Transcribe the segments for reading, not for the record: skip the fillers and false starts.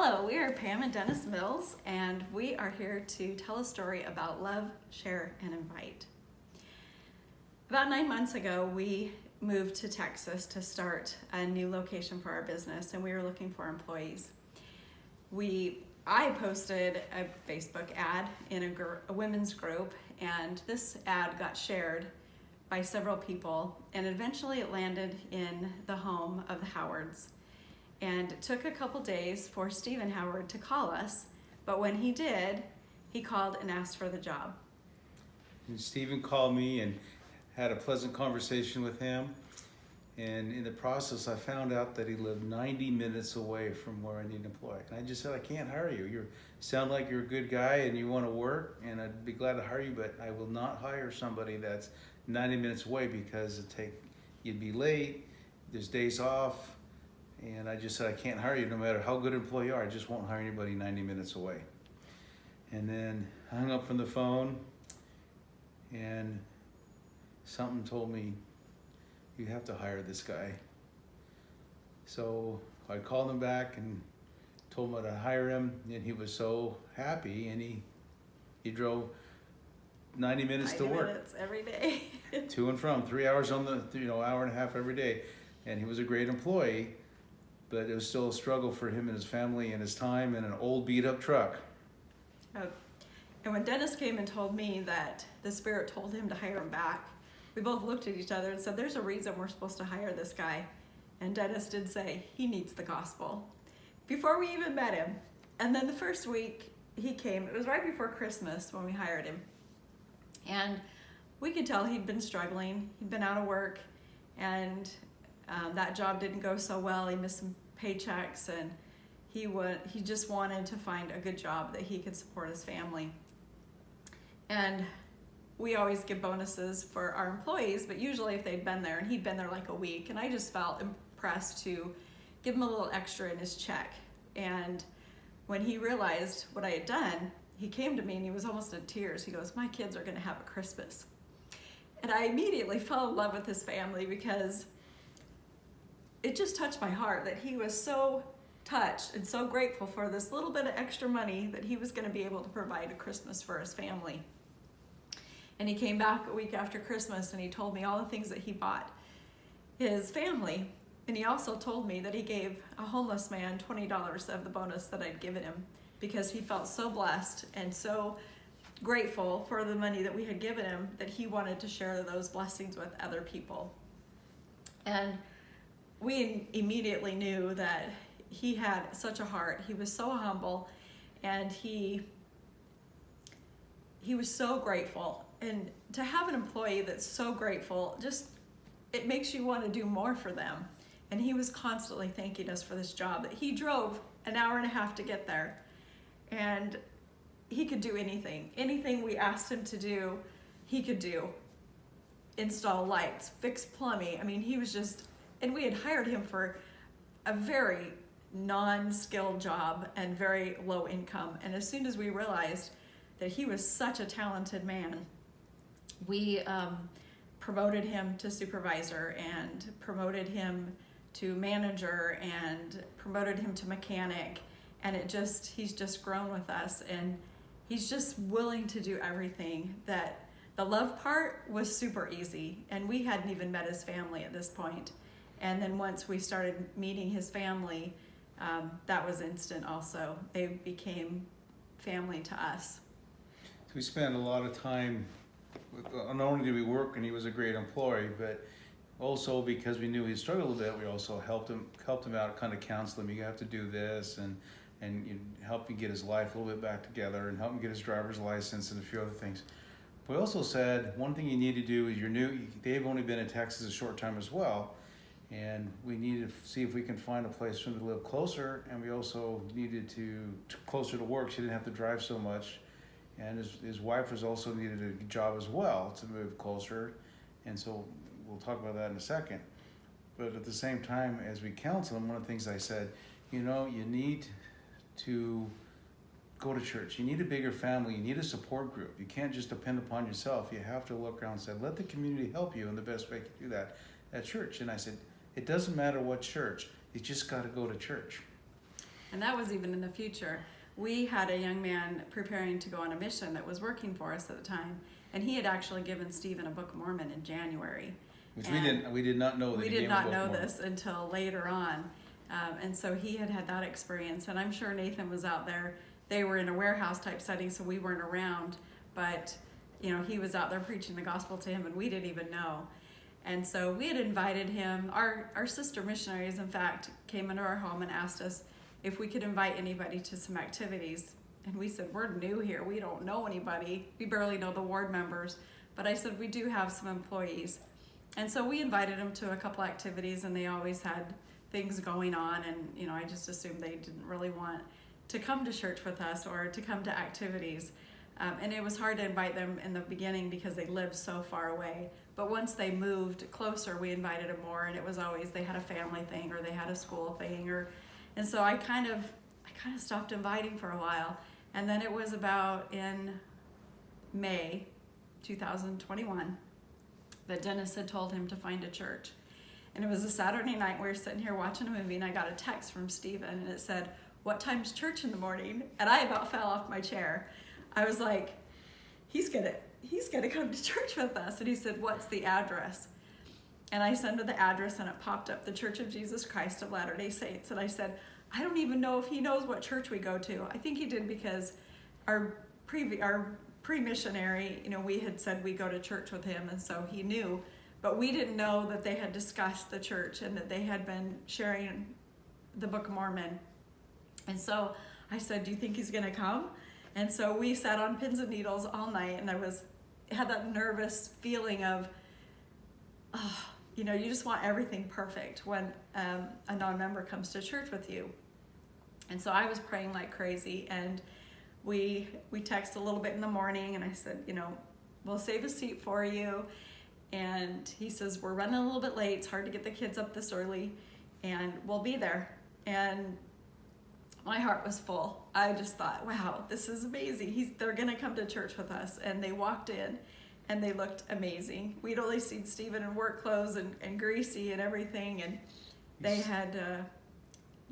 Hello, we are Pam and Dennis Mills, and we are here to tell a story about love, share, and invite. About 9 months ago, we moved to Texas to start a new location for our business, and we were looking for employees. I posted a Facebook ad in a women's group, and this ad got shared by several people, and eventually it landed in the home of the Howards. And it took a couple days for Stephen Howard to call us, but when he did, he called and asked for the job. And Stephen called me and had a pleasant conversation with him. And in the process, I found out that he lived 90 minutes away from where I need an employee. And I just said, I can't hire you. You sound like you're a good guy and you want to work, and I'd be glad to hire you, but I will not hire somebody that's 90 minutes away because you'd be late, there's days off. And I just said, I can't hire you no matter how good an employee you are. I just won't hire anybody 90 minutes away. And then I hung up from the phone, and something told me, you have to hire this guy. So I called him back and told him to hire him, and he was so happy, and he drove 90 minutes to work. 90 minutes every day. To and from, 3 hours on the, hour and a half every day. And he was a great employee, but it was still a struggle for him and his family and his time in an old beat up truck. And when Dennis came and told me that the Spirit told him to hire him back, we both looked at each other and said, there's a reason we're supposed to hire this guy. And Dennis did say, he needs the gospel. Before we even met him. And then the first week he came, it was right before Christmas when we hired him. And we could tell he'd been struggling. He'd been out of work, and that job didn't go so well. He missed some paychecks, and he just wanted to find a good job that he could support his family. And we always give bonuses for our employees, but usually if they'd been there, and he'd been there like a week, and I just felt impressed to give him a little extra in his check. And when he realized what I had done, he came to me and he was almost in tears. He goes, my kids are gonna have a Christmas. And I immediately fell in love with his family because it just touched my heart that he was so touched and so grateful for this little bit of extra money that he was going to be able to provide a Christmas for his family. And he came back a week after Christmas and he told me all the things that he bought his family. And he also told me that he gave a homeless man $20 of the bonus that I'd given him because he felt so blessed and so grateful for the money that we had given him that he wanted to share those blessings with other people. And we immediately knew that he had such a heart. He was so humble, and he was so grateful. And to have an employee that's so grateful, it makes you want to do more for them. And he was constantly thanking us for this job. He drove an hour and a half to get there, and he could do anything. Anything we asked him to do, he could do. Install lights, fix plumbing. I mean, he was just, and we had hired him for a very non-skilled job and very low income. And as soon as we realized that he was such a talented man, we promoted him to supervisor and promoted him to manager and promoted him to mechanic. And he's just grown with us, and he's just willing to do everything. That the love part was super easy, and we hadn't even met his family at this point. And then once we started meeting his family, that was instant also. They became family to us. So we spent a lot of time, not only did we work and he was a great employee, but also because we knew he struggled a bit, we also helped him out, kind of counseled him. You have to do this, and help him get his life a little bit back together, and help him get his driver's license and a few other things. We also said one thing you need to do is they've only been in Texas a short time as well, and we needed to see if we can find a place for him to live closer, and we also needed to closer to work so he didn't have to drive so much. And his wife was also needed a job as well to move closer, and so we'll talk about that in a second. But at the same time, as we counsel him, one of the things I said, you need to go to church. You need a bigger family. You need a support group. You can't just depend upon yourself. You have to look around and say, let the community help you, and the best way to do that at church. And I said, it doesn't matter what church. You just got to go to church. And that was even in the future. We had a young man preparing to go on a mission that was working for us at the time, and he had actually given Stephen a Book of Mormon in January. Which And we did not know that we he did gave not a book know more. this until later on. And so he had that experience, and I'm sure Nathan was out there. They were in a warehouse type setting, so we weren't around, but he was out there preaching the gospel to him, and we didn't even know. And so we had invited him. Our sister missionaries, in fact, came into our home and asked us if we could invite anybody to some activities. And we said, we're new here. We don't know anybody. We barely know the ward members. But I said, we do have some employees. And so we invited them to a couple activities, and they always had things going on. And, I just assumed they didn't really want to come to church with us or to come to activities. And it was hard to invite them in the beginning because they lived so far away. But once they moved closer, we invited them more, and it was always they had a family thing or they had a school thing, and so I kind of stopped inviting for a while. And then it was about in May 2021 that Dennis had told him to find a church. And it was a Saturday night. We were sitting here watching a movie, and I got a text from Stephen, and it said, "What time's church in the morning?" And I about fell off my chair. I was like, he's gonna come to church with us. And he said, "What's the address?" And I sent him the address, and it popped up, the Church of Jesus Christ of Latter-day Saints. And I said, I don't even know if he knows what church we go to. I think he did because our pre-missionary, we had said we go to church with him, and so he knew. But we didn't know that they had discussed the church and that they had been sharing the Book of Mormon. And so I said, do you think he's gonna come? And so we sat on pins and needles all night, and I had that nervous feeling of, you just want everything perfect when a non-member comes to church with you. And so I was praying like crazy, and we texted a little bit in the morning, and I said, we'll save a seat for you. And he says, we're running a little bit late. It's hard to get the kids up this early, and we'll be there. And my heart was full. I just thought, wow, this is amazing. They're gonna come to church with us. And they walked in, and they looked amazing. We'd only seen Stephen in work clothes and greasy and everything, and they had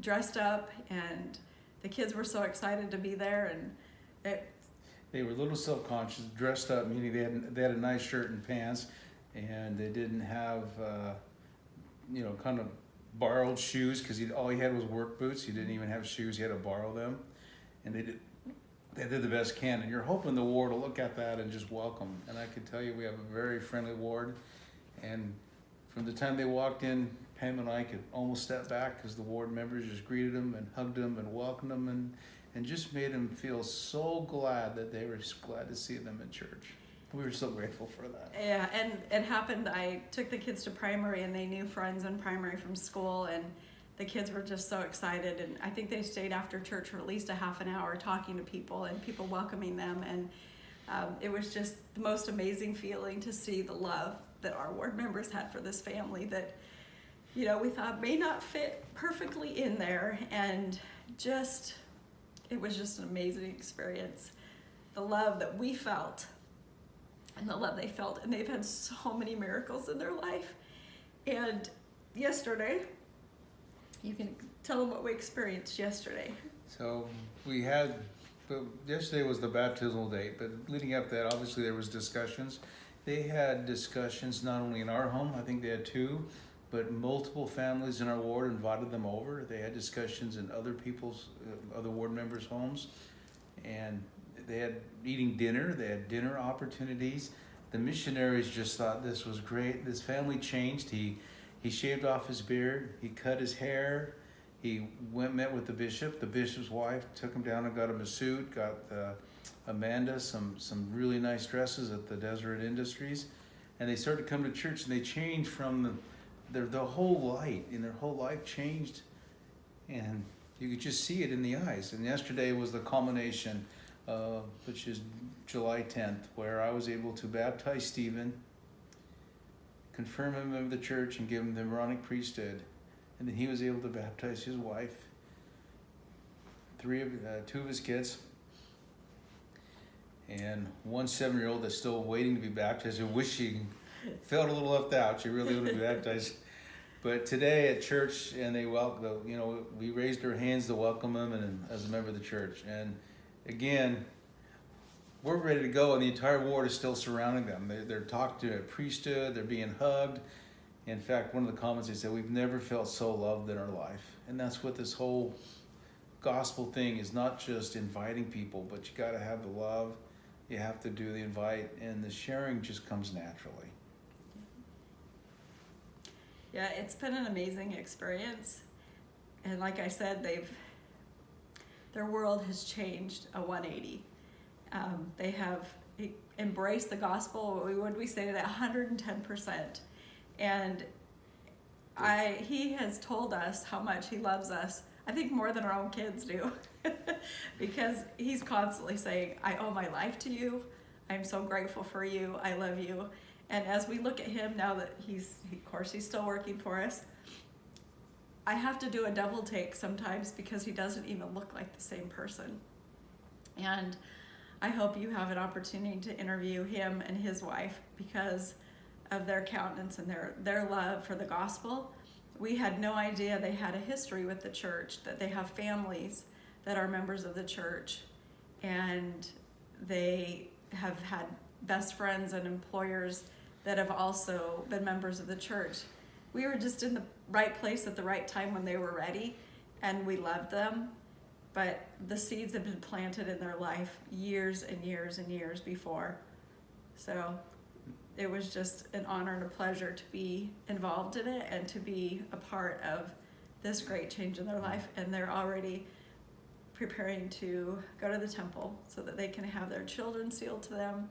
dressed up, and the kids were so excited to be there, and They were a little self-conscious, dressed up, meaning they had a nice shirt and pants, and they didn't have, kind of borrowed shoes, because all he had was work boots. He didn't even have shoes. He had to borrow them, and they did the best can. And you're hoping the ward will look at that and just welcome. And I can tell you, we have a very friendly ward, and from the time they walked in, Pam and I could almost step back because the ward members just greeted them and hugged them and welcomed them and just made them feel so glad that they were glad to see them in church. We were so grateful for that. Yeah, and it happened, I took the kids to primary, and they knew friends in primary from school, and the kids were just so excited. And I think they stayed after church for at least a half an hour talking to people and people welcoming them. And it was just the most amazing feeling to see the love that our ward members had for this family that, we thought may not fit perfectly in there. And it was just an amazing experience. The love that we felt and the love they felt, and they've had so many miracles in their life. And yesterday, you can tell them what we experienced yesterday. So yesterday was the baptismal date, but leading up to that, obviously there was discussions. They had discussions not only in our home, I think they had 2, but multiple families in our ward invited them over. They had discussions in other ward members' homes, and they had eating dinner. They had dinner opportunities. The missionaries just thought this was great. This family changed. He shaved off his beard. He cut his hair. He met with the bishop. The bishop's wife took him down and got him a suit. Got Amanda some really nice dresses at the Deseret Industries, and they started to come to church. And they changed from the whole light in their whole life changed, and you could just see it in the eyes. And yesterday was the culmination, which is July 10th, where I was able to baptize Stephen, confirm him of the church, and give him the Aaronic priesthood. And then he was able to baptize his wife, 2 of his kids, and one 7-year-old that's still waiting to be baptized, who wished she felt a little left out. She really wanted to be baptized. But today at church, and they welcome, you know, we raised our hands to welcome him, and as a member of the church. And again, we're ready to go, and the entire ward is still surrounding them. They're talked to a priesthood. They're being hugged. In fact, one of the comments they said, "We've never felt so loved in our life," and that's what this whole gospel thing is. Not just inviting people, but you got to have the love. You have to do the invite, and the sharing just comes naturally. Yeah, it's been an amazing experience. And like I said, their world has changed a 180. They have embraced the gospel. Would we say that 110%? And he has told us how much he loves us. I think more than our own kids do, because he's constantly saying, "I owe my life to you. I'm so grateful for you. I love you." And as we look at him now that of course he's still working for us, I have to do a double take sometimes because he doesn't even look like the same person. And I hope you have an opportunity to interview him and his wife because of their countenance and their love for the gospel. We had no idea they had a history with the church, that they have families that are members of the church, and they have had best friends and employers that have also been members of the church. We were just in the right place at the right time when they were ready, and we loved them. But the seeds have been planted in their life years and years and years before. So it was just an honor and a pleasure to be involved in it and to be a part of this great change in their life. And they're already preparing to go to the temple so that they can have their children sealed to them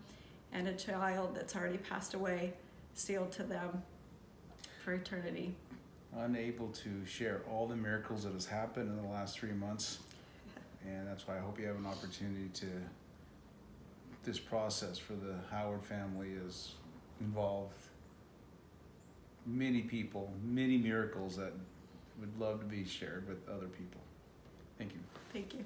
and a child that's already passed away sealed to them for eternity. Unable to share all the miracles that has happened in the last 3 months. And that's why I hope you have an opportunity to, this process for the Howard family is involved many people, many miracles that would love to be shared with other people. Thank you. Thank you.